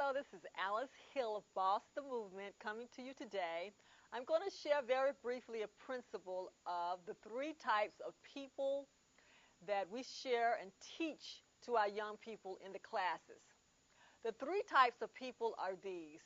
Hello, this is Alice Hill of Boss the Movement coming to you today. I'm going to share very briefly a principle of the three types of people that we share and teach to our young people in the classes. The three types of people are these.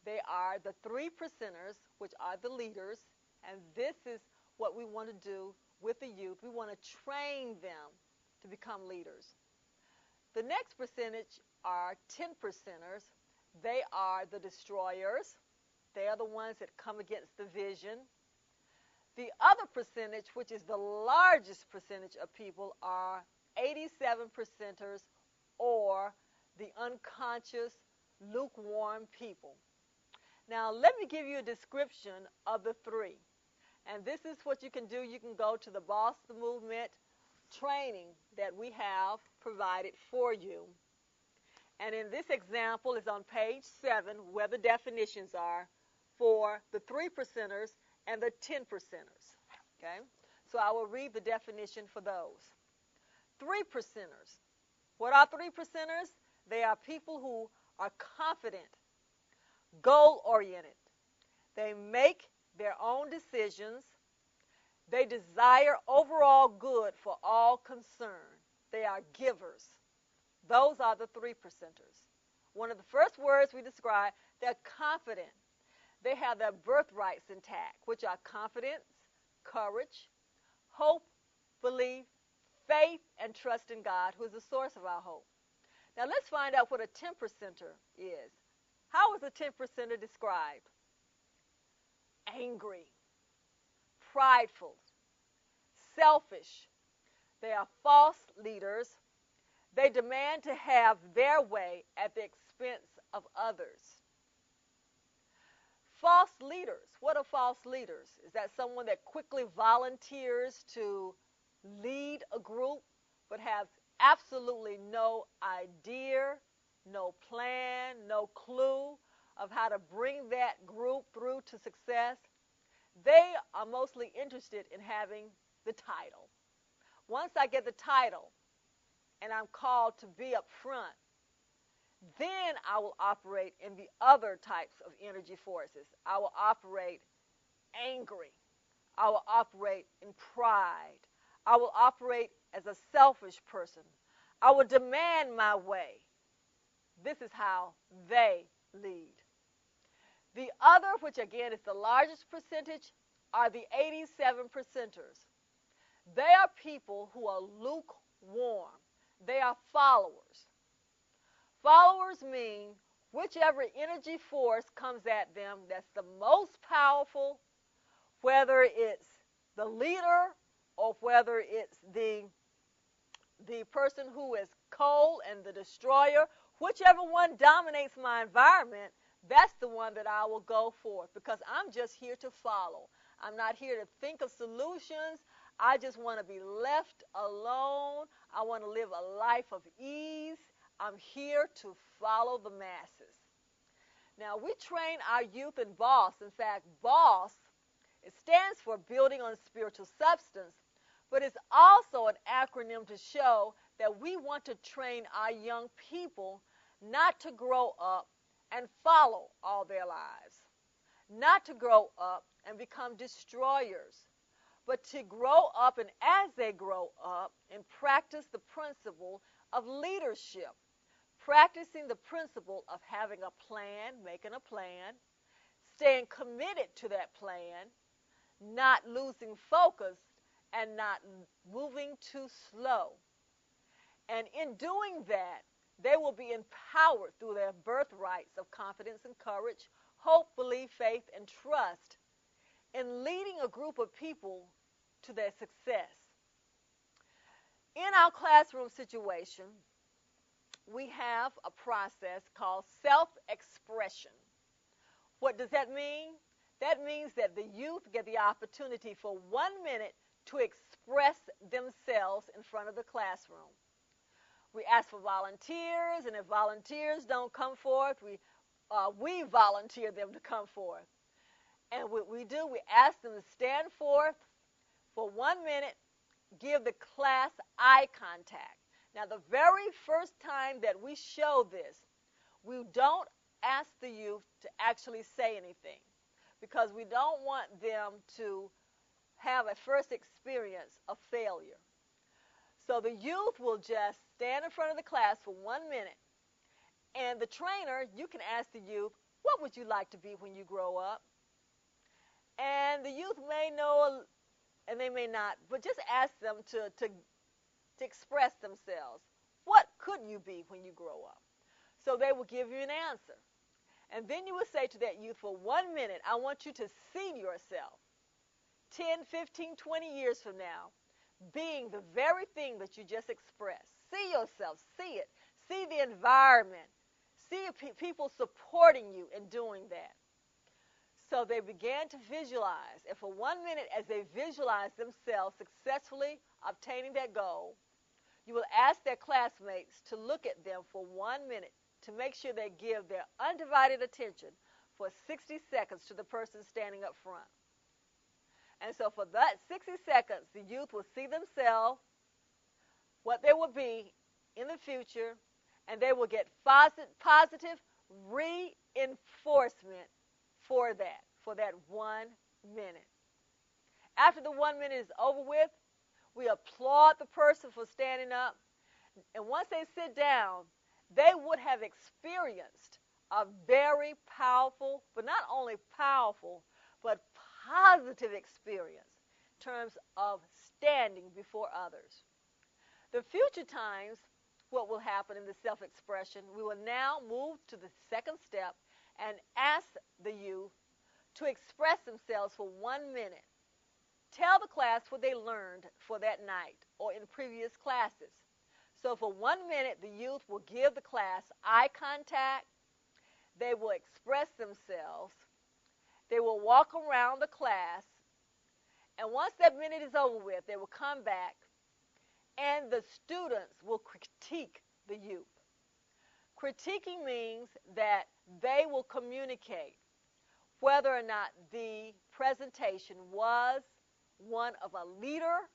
They are the 3%ers, which are the leaders, and this is what we want to do with the youth. We want to train them to become leaders. The next percentage are 10%ers. They are the destroyers. They are the ones that come against the vision. The other percentage, which is the largest percentage of people, are 87%ers, or the unconscious, lukewarm people. Now, let me give you a description of the three. And this is what you can do. You can go to the Boss the Movement training that we have provided for you. And in this example is on page 7 where the definitions are for the 3%ers and the 10%ers. Okay? So I will read the definition for those. 3%ers. What are 3%ers? They are people who are confident, goal-oriented. They make their own decisions. They desire overall good for all concerned. They are givers. Those are the 3%ers. One of the first words we describe, they're confident. They have their birthrights intact, which are confidence, courage, hope, belief, faith, and trust in God, who is the source of our hope. Now let's find out what a 10%er is. How is a 10%er described? Angry, prideful, selfish. They are false leaders. They demand to have their way at the expense of others. False leaders. What are false leaders? Is that someone that quickly volunteers to lead a group but has absolutely no idea, no plan, no clue of how to bring that group through to success? They are mostly interested in having the title. Once I get the title and I'm called to be up front, then I will operate in the other types of energy forces. I will operate angry. I will operate in pride. I will operate as a selfish person. I will demand my way. This is how they lead. The other, which again is the largest percentage, are the 87%ers. They are people who are lukewarm. They are followers. Followers mean whichever energy force comes at them that's the most powerful, whether it's the leader or whether it's the person who is cold and the destroyer, whichever one dominates my environment, that's the one that I will go for, because I'm just here to follow. I'm not here to think of solutions. I just want to be left alone. I want to live a life of ease. I'm here to follow the masses. Now, we train our youth in BOSS. In fact, BOSS, it stands for Building on Spiritual Substance, but it's also an acronym to show that we want to train our young people not to grow up and follow all their lives, not to grow up and become destroyers, but to grow up, and as they grow up, and practice the principle of leadership, practicing the principle of having a plan, making a plan, staying committed to that plan, not losing focus, and not moving too slow. And in doing that, they will be empowered through their birthrights of confidence and courage, hope, belief, faith, and trust in leading a group of people to their success. In our classroom situation, we have a process called self-expression. What does that mean? That means that the youth get the opportunity for 1 minute to express themselves in front of the classroom. We ask for volunteers, and if volunteers don't come forth, we volunteer them to come forth. And what we do, we ask them to stand forth for 1 minute, give the class eye contact. Now, the very first time that we show this, we don't ask the youth to actually say anything because we don't want them to have a first experience of failure. So the youth will just stand in front of the class for 1 minute, and the trainer, you can ask the youth, what would you like to be when you grow up? And the youth may know and they may not, but just ask them to express themselves. What could you be when you grow up? So they will give you an answer. And then you will say to that youth, for 1 minute, I want you to see yourself 10, 15, 20 years from now being the very thing that you just expressed. See yourself, see it, see the environment, see people supporting you in doing that. So they began to visualize, and for 1 minute, as they visualize themselves successfully obtaining that goal, you will ask their classmates to look at them for 1 minute to make sure they give their undivided attention for 60 seconds to the person standing up front. And so for that 60 seconds, the youth will see themselves, what they will be in the future, and they will get positive reinforcement for that 1 minute. After the 1 minute is over with, we applaud the person for standing up. And once they sit down, they would have experienced a very powerful, but not only powerful, but positive experience in terms of standing before others. The future times, what will happen in the self-expression, we will now move to the second step and ask the youth to express themselves for 1 minute. Tell the class what they learned for that night or in previous classes. So for 1 minute, the youth will give the class eye contact. They will express themselves. They will walk around the class. And once that minute is over with, they will come back and the students will critique the youth. Critiquing means that they will communicate whether or not the presentation was one of a leader,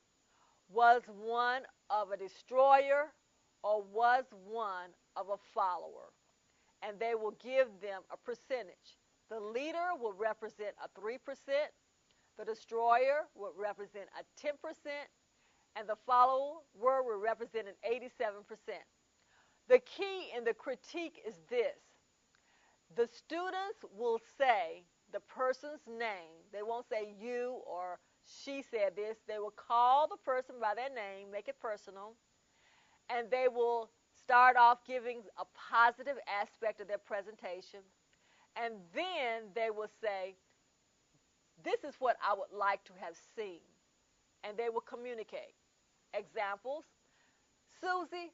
was one of a destroyer, or was one of a follower. And they will give them a percentage. The leader will represent a 3%, the destroyer will represent a 10%, and the follower will represent an 87%. The key in the critique is this. The students will say the person's name. They won't say you or she said this. They will call the person by their name, make it personal, and they will start off giving a positive aspect of their presentation, and then they will say, this is what I would like to have seen, and they will communicate. Examples, Susie,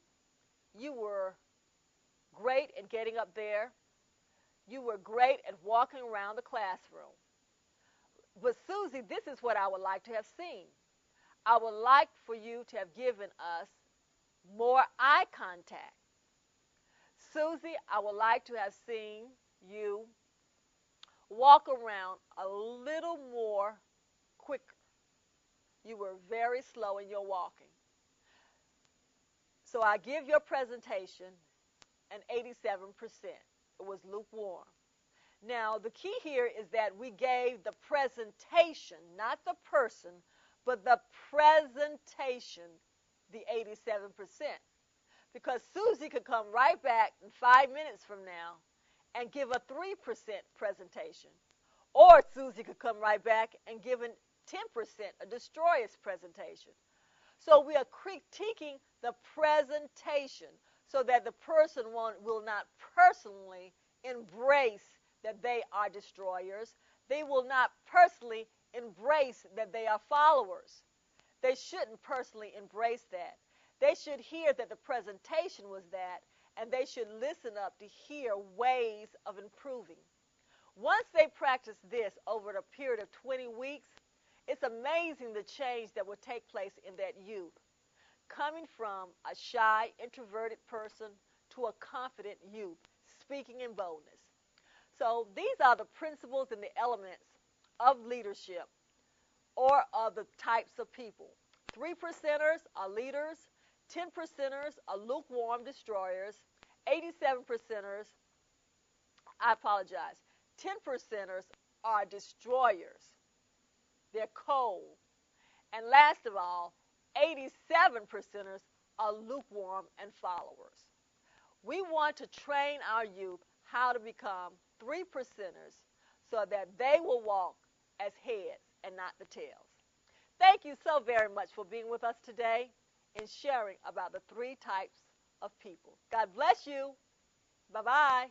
you were great at getting up there. You were great at walking around the classroom. But Susie, this is what I would like to have seen. I would like for you to have given us more eye contact. Susie, I would like to have seen you walk around a little more quicker. You were very slow in your walking. So I give your presentation an 87%. It was lukewarm. Now, the key here is that we gave the presentation, not the person, but the presentation, the 87%. Because Susie could come right back in 5 minutes from now and give a 3% presentation. Or Susie could come right back and give a 10%, a destroyer's presentation. So we are critiquing the presentation so that the person will not personally embrace that they are destroyers. They will not personally embrace that they are followers. They shouldn't personally embrace that. They should hear that the presentation was that, and they should listen up to hear ways of improving. Once they practice this over a period of 20 weeks, it's amazing the change that will take place in that youth. Coming from a shy, introverted person to a confident youth, speaking in boldness. So these are the principles and the elements of leadership or of the types of people. 3%ers are leaders, 10%ers are lukewarm destroyers, 87%ers I apologize. 10%ers are destroyers. They're cold. And last of all, 87%ers are lukewarm and followers. We want to train our youth how to become 3%ers so that they will walk as heads and not the tails. Thank you so very much for being with us today and sharing about the three types of people. God bless you. Bye-bye.